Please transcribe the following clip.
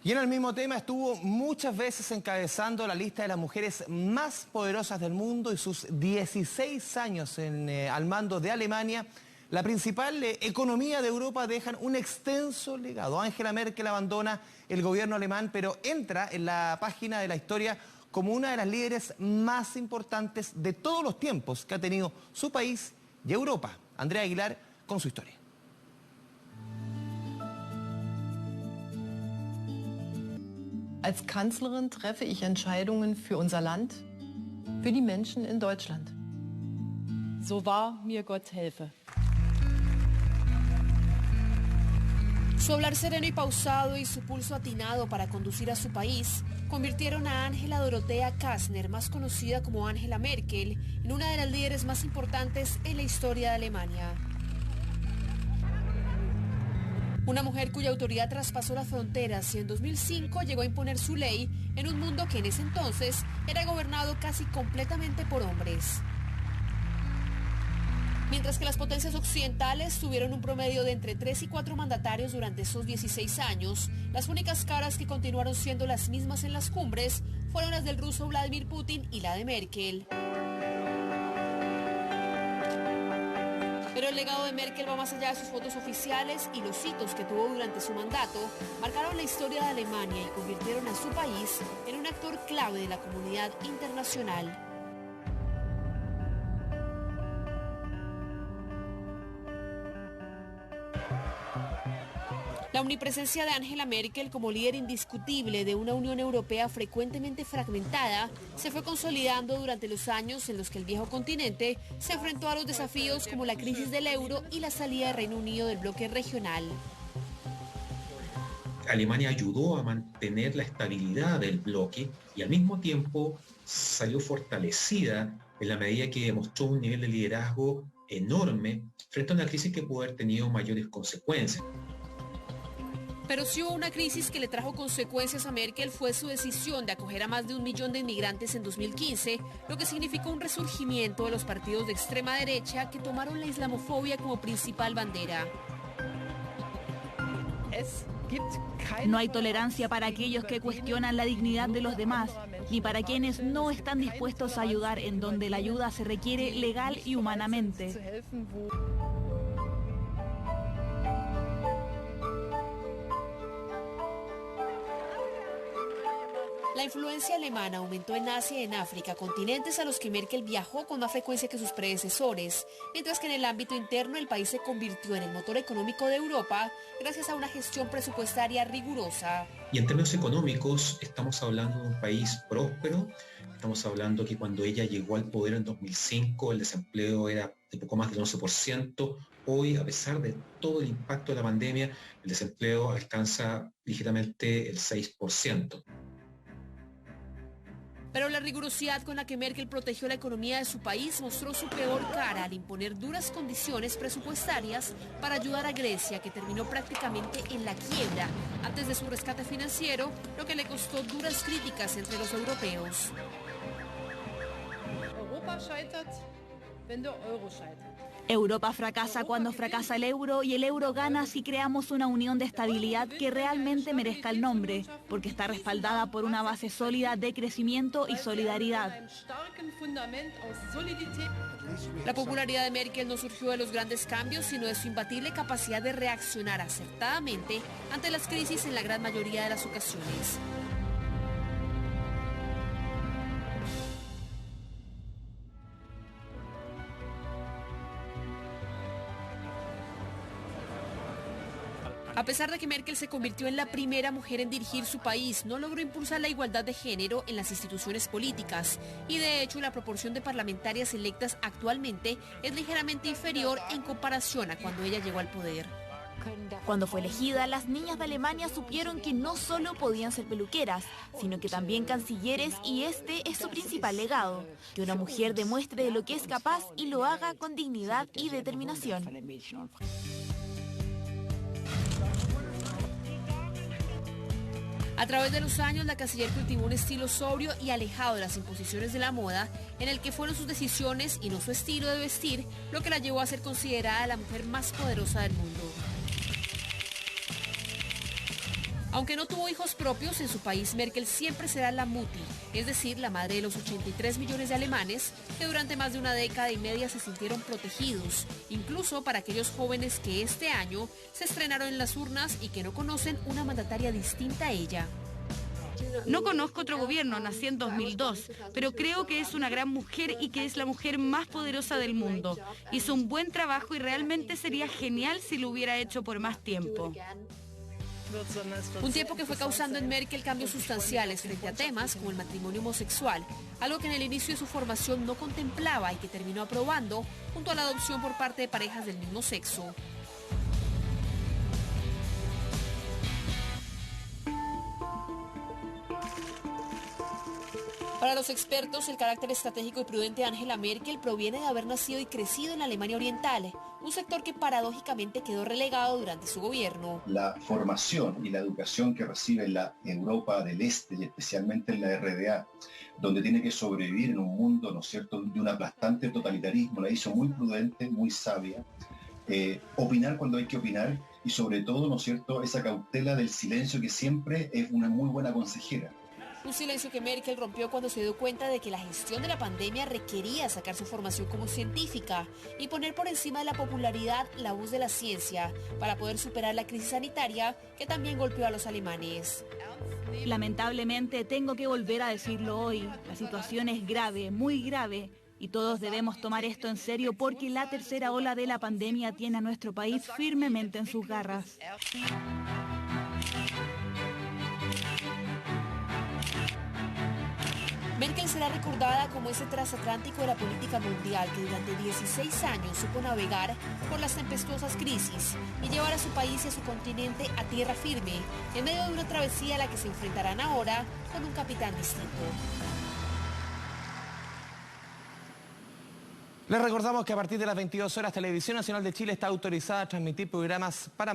Y en el mismo tema estuvo muchas veces encabezando la lista de las mujeres más poderosas del mundo y sus 16 años al mando de Alemania. La principal economía de Europa dejan un extenso legado. Angela Merkel abandona el gobierno alemán, pero entra en la página de la historia como una de las líderes más importantes de todos los tiempos que ha tenido su país y Europa. Andrea Aguilar con su historia. Als Kanzlerin treffe ich Entscheidungen für unser Land, für die Menschen in Deutschland. So wahr mir Gott helfe. Su hablar sereno y pausado y su pulso atinado para conducir a su país convirtieron a Angela Dorothea Kastner, más conocida como Angela Merkel, en una de las líderes más importantes en la historia de Alemania. Una mujer cuya autoridad traspasó las fronteras y en 2005 llegó a imponer su ley en un mundo que en ese entonces era gobernado casi completamente por hombres. Mientras que las potencias occidentales tuvieron un promedio de entre 3 y 4 mandatarios durante esos 16 años, las únicas caras que continuaron siendo las mismas en las cumbres fueron las del ruso Vladimir Putin y la de Merkel. Pero el legado de Merkel va más allá de sus fotos oficiales y los hitos que tuvo durante su mandato marcaron la historia de Alemania y convirtieron a su país en un actor clave de la comunidad internacional. La omnipresencia de Angela Merkel como líder indiscutible de una Unión Europea frecuentemente fragmentada se fue consolidando durante los años en los que el viejo continente se enfrentó a los desafíos como la crisis del euro y la salida del Reino Unido del bloque regional. Alemania ayudó a mantener la estabilidad del bloque y al mismo tiempo salió fortalecida en la medida que demostró un nivel de liderazgo enorme frente a una crisis que pudo haber tenido mayores consecuencias. Pero si hubo una crisis que le trajo consecuencias a Merkel fue su decisión de acoger a más de 1 millón de inmigrantes en 2015, lo que significó un resurgimiento de los partidos de extrema derecha que tomaron la islamofobia como principal bandera. No hay tolerancia para aquellos que cuestionan la dignidad de los demás, ni para quienes no están dispuestos a ayudar en donde la ayuda se requiere legal y humanamente. La influencia alemana aumentó en Asia y en África, continentes a los que Merkel viajó con más frecuencia que sus predecesores, mientras que en el ámbito interno el país se convirtió en el motor económico de Europa gracias a una gestión presupuestaria rigurosa. Y en términos económicos estamos hablando de un país próspero, estamos hablando que cuando ella llegó al poder en 2005 el desempleo era de poco más del 11%, hoy a pesar de todo el impacto de la pandemia el desempleo alcanza ligeramente el 6%. Pero la rigurosidad con la que Merkel protegió la economía de su país mostró su peor cara al imponer duras condiciones presupuestarias para ayudar a Grecia, que terminó prácticamente en la quiebra antes de su rescate financiero, lo que le costó duras críticas entre los europeos. Europa fracasa cuando fracasa el euro y el euro gana si creamos una unión de estabilidad que realmente merezca el nombre, porque está respaldada por una base sólida de crecimiento y solidaridad. La popularidad de Merkel no surgió de los grandes cambios, sino de su imbatible capacidad de reaccionar acertadamente ante las crisis en la gran mayoría de las ocasiones. A pesar de que Merkel se convirtió en la primera mujer en dirigir su país, no logró impulsar la igualdad de género en las instituciones políticas y de hecho la proporción de parlamentarias electas actualmente es ligeramente inferior en comparación a cuando ella llegó al poder. Cuando fue elegida, las niñas de Alemania supieron que no solo podían ser peluqueras, sino que también cancilleres y este es su principal legado, que una mujer demuestre de lo que es capaz y lo haga con dignidad y determinación. A través de los años, la canciller cultivó un estilo sobrio y alejado de las imposiciones de la moda, en el que fueron sus decisiones y no su estilo de vestir lo que la llevó a ser considerada la mujer más poderosa del mundo. Aunque no tuvo hijos propios, en su país Merkel siempre será la Mutti, es decir, la madre de los 83 millones de alemanes que durante más de una década y media se sintieron protegidos, incluso para aquellos jóvenes que este año se estrenaron en las urnas y que no conocen una mandataria distinta a ella. No conozco otro gobierno, nací en 2002, pero creo que es una gran mujer y que es la mujer más poderosa del mundo. Hizo un buen trabajo y realmente sería genial si lo hubiera hecho por más tiempo. Un tiempo que fue causando en Merkel cambios sustanciales frente a temas como el matrimonio homosexual, algo que en el inicio de su formación no contemplaba y que terminó aprobando junto a la adopción por parte de parejas del mismo sexo. Para los expertos, el carácter estratégico y prudente de Angela Merkel proviene de haber nacido y crecido en la Alemania Oriental, un sector que paradójicamente quedó relegado durante su gobierno. La formación y la educación que recibe en la Europa del Este y especialmente en la RDA, donde tiene que sobrevivir en un mundo, ¿no es cierto?, de un aplastante totalitarismo, la hizo muy prudente, muy sabia, opinar cuando hay que opinar y sobre todo, ¿no es cierto?, esa cautela del silencio que siempre es una muy buena consejera. Un silencio que Merkel rompió cuando se dio cuenta de que la gestión de la pandemia requería sacar su formación como científica y poner por encima de la popularidad la voz de la ciencia para poder superar la crisis sanitaria que también golpeó a los alemanes. Lamentablemente tengo que volver a decirlo hoy, la situación es grave, muy grave, y todos debemos tomar esto en serio porque la tercera ola de la pandemia tiene a nuestro país firmemente en sus garras. Merkel será recordada como ese transatlántico de la política mundial que durante 16 años supo navegar por las tempestuosas crisis y llevar a su país y a su continente a tierra firme, en medio de una travesía a la que se enfrentarán ahora con un capitán distinto. Les recordamos que a partir de las 22 horas Televisión Nacional de Chile está autorizada a transmitir programas para